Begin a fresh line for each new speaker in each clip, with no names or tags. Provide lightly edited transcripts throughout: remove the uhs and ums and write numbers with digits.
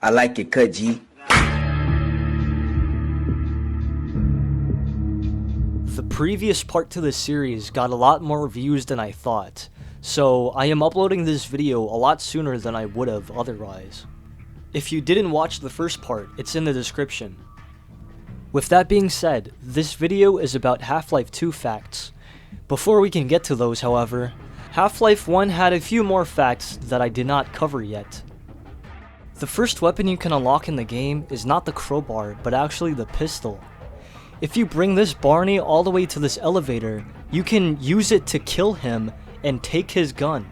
I like your cut, G.
The previous part to this series got a lot more views than I thought, so I am uploading this video a lot sooner than I would have otherwise. If you didn't watch the first part, it's in the description. With that being said, this video is about Half-Life 2 facts. Before we can get to those, however, Half-Life 1 had a few more facts that I did not cover yet. The first weapon you can unlock in the game is not the crowbar, but actually the pistol. If you bring this Barney all the way to this elevator, you can use it to kill him and take his gun.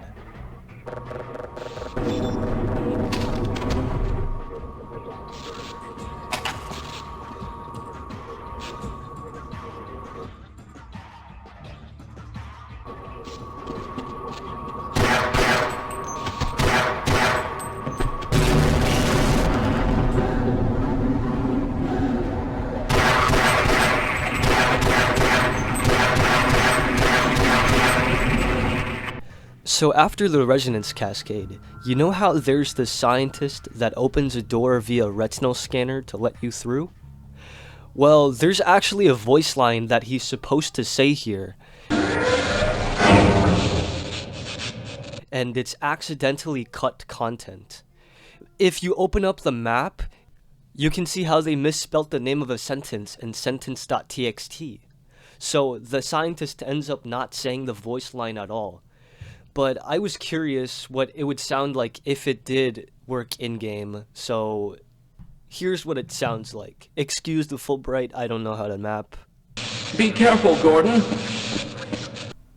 So after the resonance cascade, you know how there's this scientist that opens a door via retinal scanner to let you through? Well, there's actually a voice line that he's supposed to say here, and it's accidentally cut content. If you open up the map, you can see how they misspelt the name of a sentence in sentence.txt. So the scientist ends up not saying the voice line at all. But I was curious what it would sound like if it did work in-game, so here's what it sounds like. Excuse the Fulbright, I don't know how to map.
Be careful, Gordon.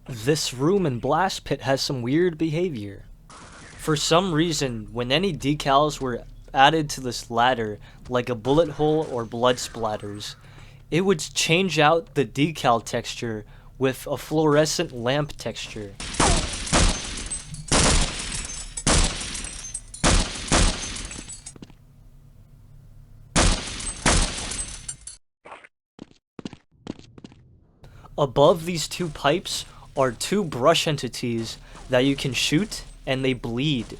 This room in Blast Pit has some weird behavior. For some reason, when any decals were added to this ladder, like a bullet hole or blood splatters, it would change out the decal texture with a fluorescent lamp texture. Above these two pipes are two brush entities that you can shoot, and they bleed.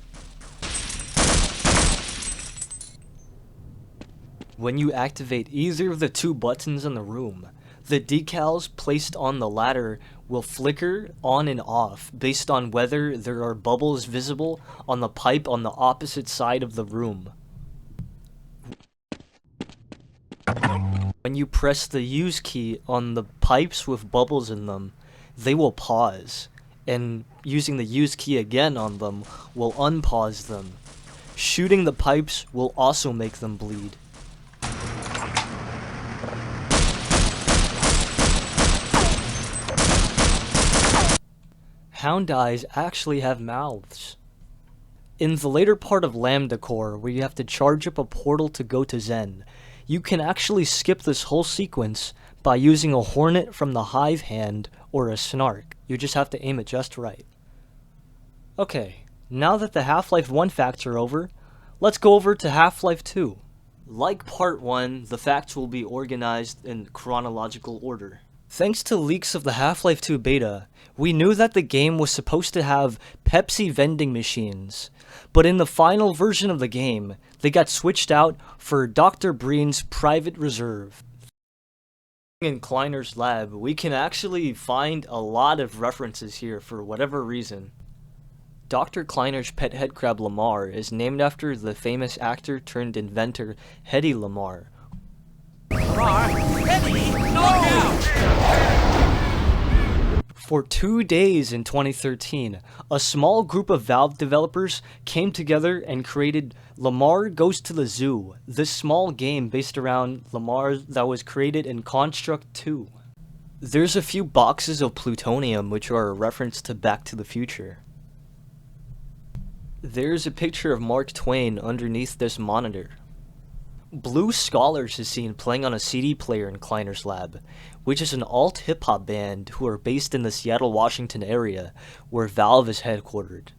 When you activate either of the two buttons in the room, the decals placed on the ladder will flicker on and off based on whether there are bubbles visible on the pipe on the opposite side of the room. When you press the use key on the pipes with bubbles in them, they will pause, and using the use key again on them will unpause them. Shooting the pipes will also make them bleed. Hound eyes actually have mouths. In the later part of Lambda Core, where you have to charge up a portal to go to Zen, you can actually skip this whole sequence by using a hornet from the hive hand or a snark. You just have to aim it just right. Okay, now that the Half-Life 1 facts are over, let's go over to Half-Life 2. Like part 1, the facts will be organized in chronological order. Thanks to leaks of the Half-Life 2 beta, we knew that the game was supposed to have Pepsi vending machines, but in the final version of the game, they got switched out for Dr. Breen's private reserve. In Kleiner's lab, we can actually find a lot of references here for whatever reason. Dr. Kleiner's pet headcrab Lamar is named after the famous actor turned inventor Hedy Lamarr.
Lamar, Eddie, look out!
For 2 days in 2013, a small group of Valve developers came together and created Lamar Goes to the Zoo, this small game based around Lamar that was created in Construct 2. There's a few boxes of plutonium which are a reference to Back to the Future. There's a picture of Mark Twain underneath this monitor. Blue Scholars is seen playing on a CD player in Kleiner's lab, which is an alt hip-hop band who are based in the Seattle, Washington area, where Valve is headquartered.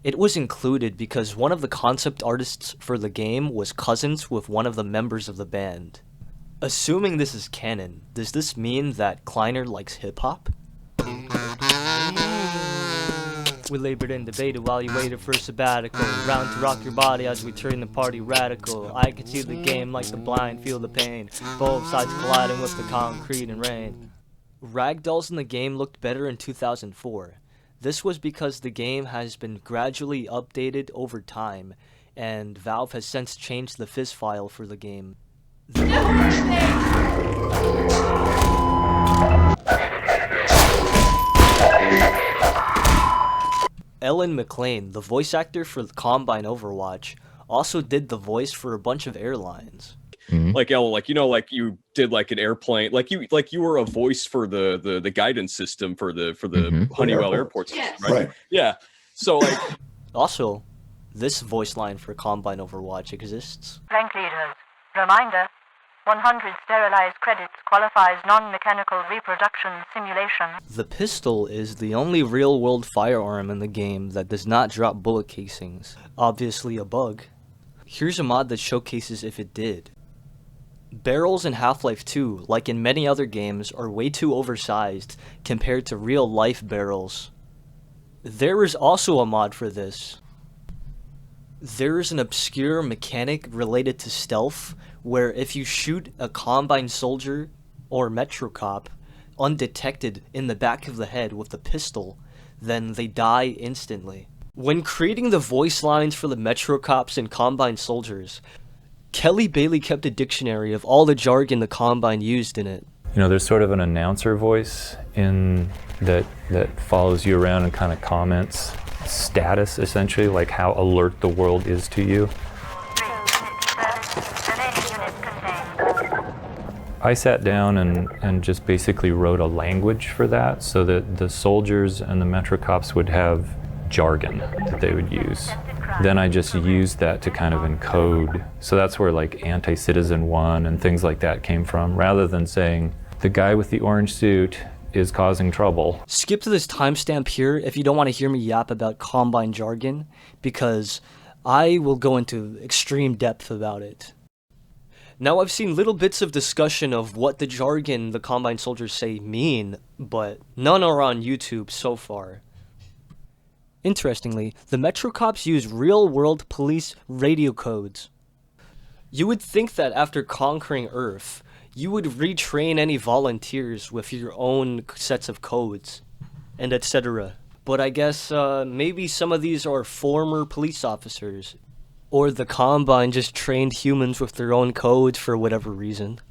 It was included because one of the concept artists for the game was cousins with one of the members of the band. Assuming this is canon, does this mean that Kleiner likes hip-hop? We labored and debated while you waited for sabbatical. Round to rock your body as we turn the party radical. I could see the game like the blind feel the pain. Both sides colliding with the concrete and rain. Ragdolls in the game looked better in 2004. This was because the game has been gradually updated over time, and Valve has since changed the fizz file for the game. Ellen McLean, the voice actor for the Combine Overwatch, also did the voice for a bunch of airlines.
Like Ellen, like like you did like an airplane, like you were a voice for the guidance system for the Honeywell airports,
Yes.
right? Yeah. So like
Also, this voice line for Combine Overwatch exists.
Rank leaders. Reminder, 100 sterilized credits qualifies non-mechanical reproduction simulation.
The pistol is the only real-world firearm in the game that does not drop bullet casings. Obviously a bug. Here's a mod that showcases if it did. Barrels in Half-Life 2, like in many other games, are way too oversized compared to real-life barrels. There is also a mod for this. There is an obscure mechanic related to stealth, where if you shoot a Combine soldier or Metro Cop undetected in the back of the head with a pistol, then they die instantly. When creating the voice lines for the Metro Cops and Combine soldiers, Kelly Bailey kept a dictionary of all the jargon the Combine used in it.
You know, there's sort of an announcer voice in that follows you around and kind of comments status, essentially, like how alert the world is to you. I sat down and just basically wrote a language for that so that the soldiers and the Metro Cops would have jargon that they would use. Then I just used that to kind of encode. So that's where like anti-citizen one and things like that came from, rather than saying the guy with the orange suit is causing trouble.
Skip to this timestamp here if you don't want to hear me yap about Combine jargon, because I will go into extreme depth about it. Now, I've seen little bits of discussion of what the jargon the Combine soldiers say mean, but none are on YouTube so far. Interestingly, the Metro Cops use real-world police radio codes. You would think that after conquering Earth, you would retrain any volunteers with your own sets of codes, and etc. But I guess maybe some of these are former police officers, or the Combine just trained humans with their own codes for whatever reason.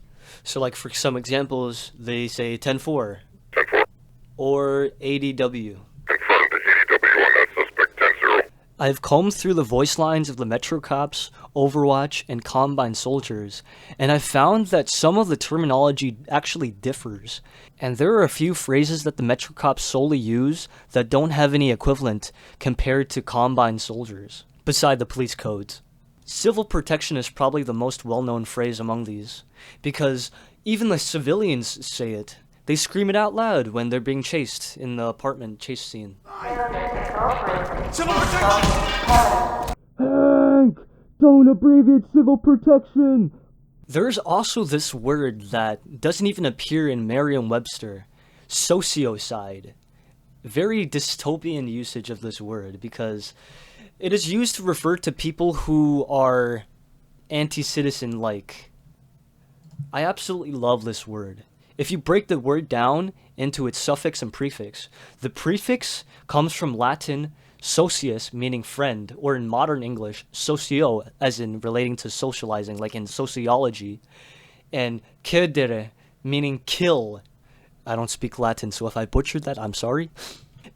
So like for some examples, they say 10-4, or ADW. I've combed through the voice lines of the Metro Cops, Overwatch, and Combine soldiers, and I've found that some of the terminology actually differs, and there are a few phrases that the Metro Cops solely use that don't have any equivalent compared to Combine soldiers, beside the police codes. Civil protection is probably the most well-known phrase among these, because even the civilians say it. They scream it out loud when they're being chased in the apartment chase scene.
Civil protection!
Hank! Don't abbreviate civil protection! There's also this word that doesn't even appear in Merriam-Webster. Sociocide. Very dystopian usage of this word, because it is used to refer to people who are anti-citizen-like. I absolutely love this word. If you break the word down into its suffix and prefix, the prefix comes from Latin socius, meaning friend, or in modern English, socio, as in relating to socializing, like in sociology, and cedere, meaning kill. I don't speak Latin, so if I butchered that, I'm sorry.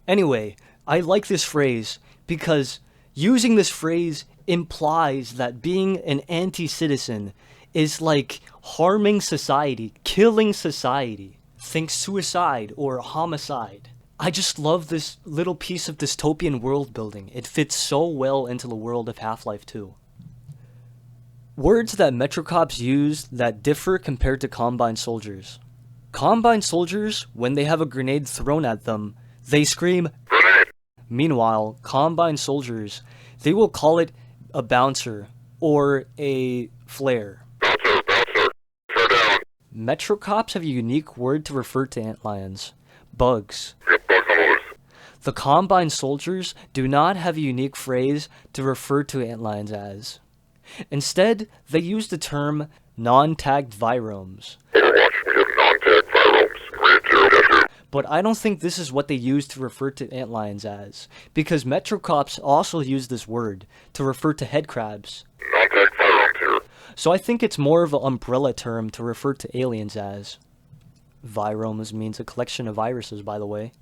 Anyway, I like this phrase because using this phrase implies that being an anti-citizen is like harming society, killing society. Think suicide or homicide. I just love this little piece of dystopian world building. It fits so well into the world of Half-Life 2. Words that Metro Cops use that differ compared to Combine soldiers. Combine soldiers, when they have a grenade thrown at them, they scream "Grenade!" Meanwhile, Combine soldiers, they will call it a bouncer or a flare. Metro Cops have a unique word to refer to antlions. Bugs. The Combine soldiers do not have a unique phrase to refer to antlions as. Instead, they use the term non-tagged viromes.
Overwatch, we have non-tagged viromes. Grid 0-2.
But I don't think this is what they use to refer to antlions as, because Metrocops also use this word to refer to headcrabs.
Non-tagged viromes here.
So I think it's more of an umbrella term to refer to aliens as. Viromes means a collection of viruses, by the way.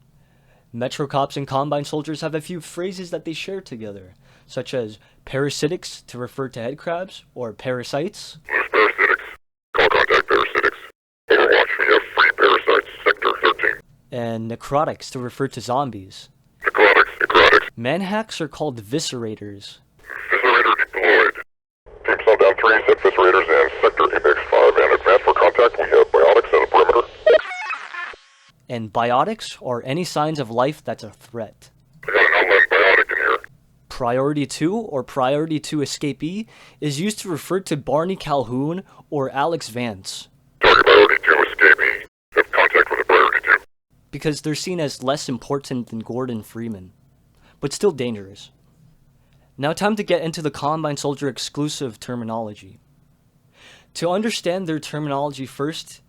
Metrocops and Combine soldiers have a few phrases that they share together, such as parasitics to refer to headcrabs, or parasites.
Loose parasitics. Call contact parasitics. Overwatch, we have free parasites. Sector 13.
And necrotics to refer to zombies.
Necrotics.
Manhacks are called viscerators.
Viscerator deployed. Team Sundown 3, set viscerators and Sector Apex 5 and advance for contact. We have biotics and a perimeter.
And biotics are any signs of life that's a threat.
I got an outline biotic in here.
Priority 2 or Priority 2 escapee is used to refer to Barney Calhoun or Alex Vance,
Target priority 2 escapee. Have contact with a priority 2.
because they're seen as less important than Gordon Freeman, but still dangerous. Now time to get into the Combine Soldier exclusive terminology. To understand their terminology first,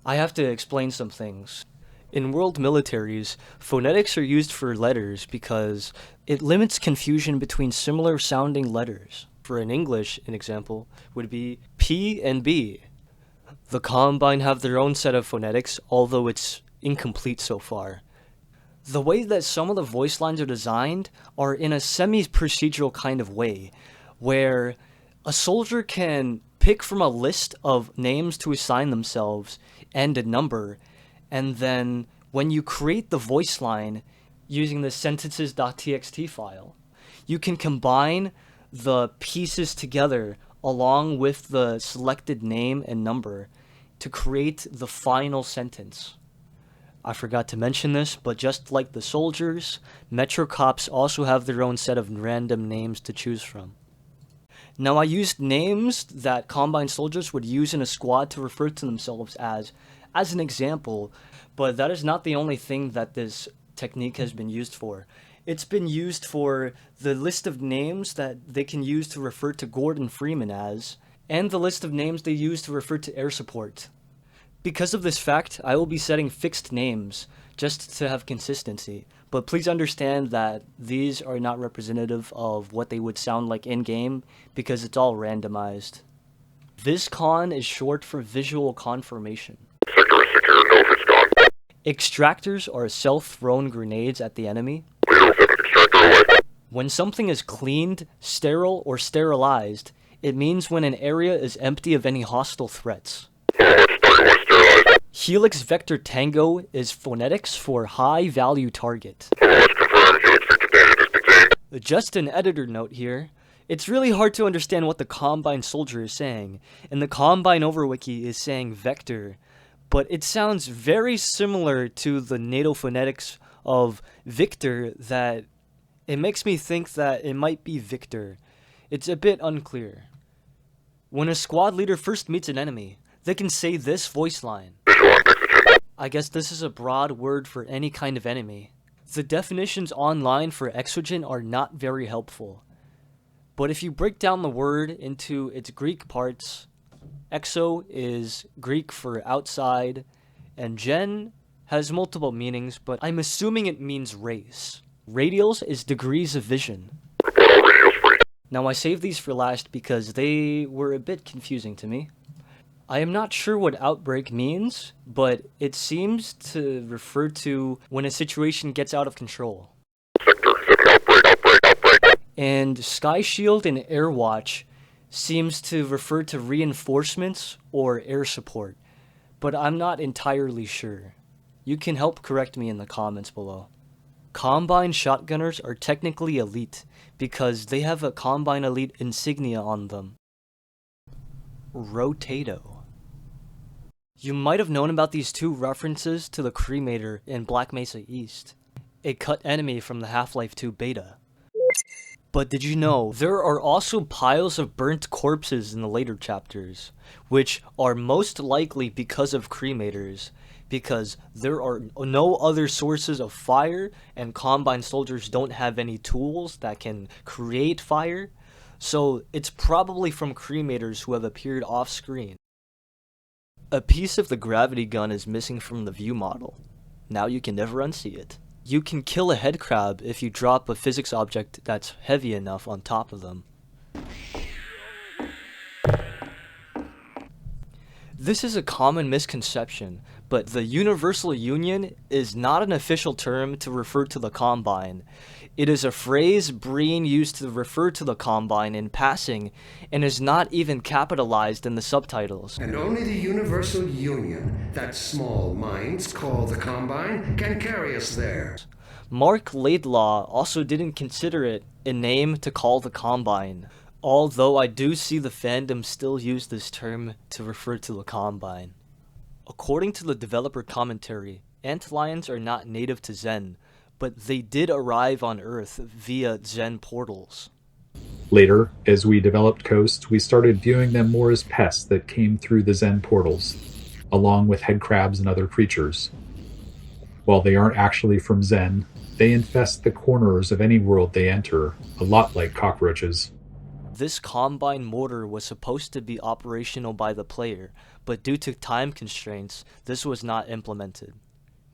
I have to explain some things. In world militaries, phonetics are used for letters because it limits confusion between similar sounding letters. For in English, an example would be P and B. The Combine have their own set of phonetics, although it's incomplete so far. The way that some of the voice lines are designed are in a semi-procedural kind of way, where a soldier can pick from a list of names to assign themselves and a number, and then when you create the voice line using the sentences.txt file, you can combine the pieces together along with the selected name and number to create the final sentence. I forgot to mention this, but just like the soldiers, Metrocops also have their own set of random names to choose from. Now I used names that Combine soldiers would use in a squad to refer to themselves as an example, but that is not the only thing that this technique has been used for. It's been used for the list of names that they can use to refer to Gordon Freeman as, and the list of names they use to refer to air support. Because of this fact, I will be setting fixed names, just to have consistency, but please understand that these are not representative of what they would sound like in-game, because it's all randomized. VisCon is short for visual confirmation.
Sector is secure. No, if it's gone.
Extractors are self-thrown grenades at the enemy.
Leo 7, extractor away.
When something is cleaned, sterile, or sterilized, it means when an area is empty of any hostile threats.
Overwatch, target 1 sterilized.
Helix Vector Tango is phonetics for high-value target.
Overwatch confirmed. Helix Victor Tango is contained.
Just an editor note here. It's really hard to understand what the Combine soldier is saying, and the Combine Overwiki is saying vector, but it sounds very similar to the NATO phonetics of Victor that it makes me think that it might be Victor. It's a bit unclear. When a squad leader first meets an enemy, they can say this voice line.
Visual on Exogen.
I guess this is a broad word for any kind of enemy. The definitions online for exogen are not very helpful. But if you break down the word into its Greek parts, exo is Greek for outside, and gen has multiple meanings, but I'm assuming it means race. Radials is degrees of vision.
Report all radios free.
Now I saved these for last because they were a bit confusing to me. I am not sure what outbreak means, but it seems to refer to when a situation gets out of control.
Sector 7, outbreak.
And Sky Shield and Airwatch seems to refer to reinforcements or air support, but I'm not entirely sure. You can help correct me in the comments below. Combine shotgunners are technically elite because they have a Combine Elite insignia on them. Rotato. You might have known about these two references to the Cremator in Black Mesa East, a cut enemy from the Half-Life 2 beta. But did you know, there are also piles of burnt corpses in the later chapters, which are most likely because of cremators, because there are no other sources of fire, and Combine soldiers don't have any tools that can create fire, so it's probably from cremators who have appeared off-screen. A piece of the gravity gun is missing from the view model. Now you can never unsee it. You can kill a headcrab if you drop a physics object that's heavy enough on top of them. This is a common misconception, but the Universal Union is not an official term to refer to the Combine. It is a phrase Breen used to refer to the Combine in passing, and is not even capitalized in the subtitles.
And only the Universal Union, that small minds call the Combine, can carry us there.
Mark Laidlaw also didn't consider it a name to call the Combine, although I do see the fandom still use this term to refer to the Combine. According to the developer commentary, antlions are not native to Xen, but they did arrive on Earth via Xen portals.
Later, as we developed Coast, we started viewing them more as pests that came through the Xen portals, along with headcrabs and other creatures. While they aren't actually from Xen, they infest the corners of any world they enter, a lot like cockroaches.
This Combine mortar was supposed to be operational by the player, but due to time constraints, this was not implemented.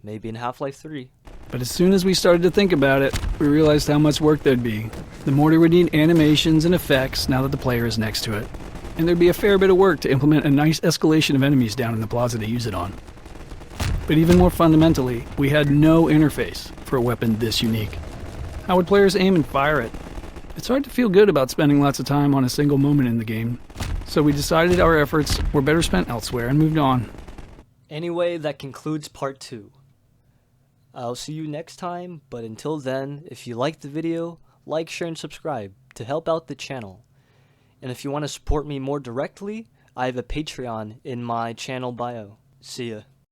Maybe in Half-Life 3.
But as soon as we started to think about it, we realized how much work there'd be. The mortar would need animations and effects now that the player is next to it. And there'd be a fair bit of work to implement a nice escalation of enemies down in the plaza to use it on. But even more fundamentally, we had no interface for a weapon this unique. How would players aim and fire it? It's hard to feel good about spending lots of time on a single moment in the game, so we decided our efforts were better spent elsewhere and moved on.
Anyway, that concludes part 2. I'll see you next time, but until then, if you liked the video, like, share, and subscribe to help out the channel. And if you want to support me more directly, I have a Patreon in my channel bio. See ya.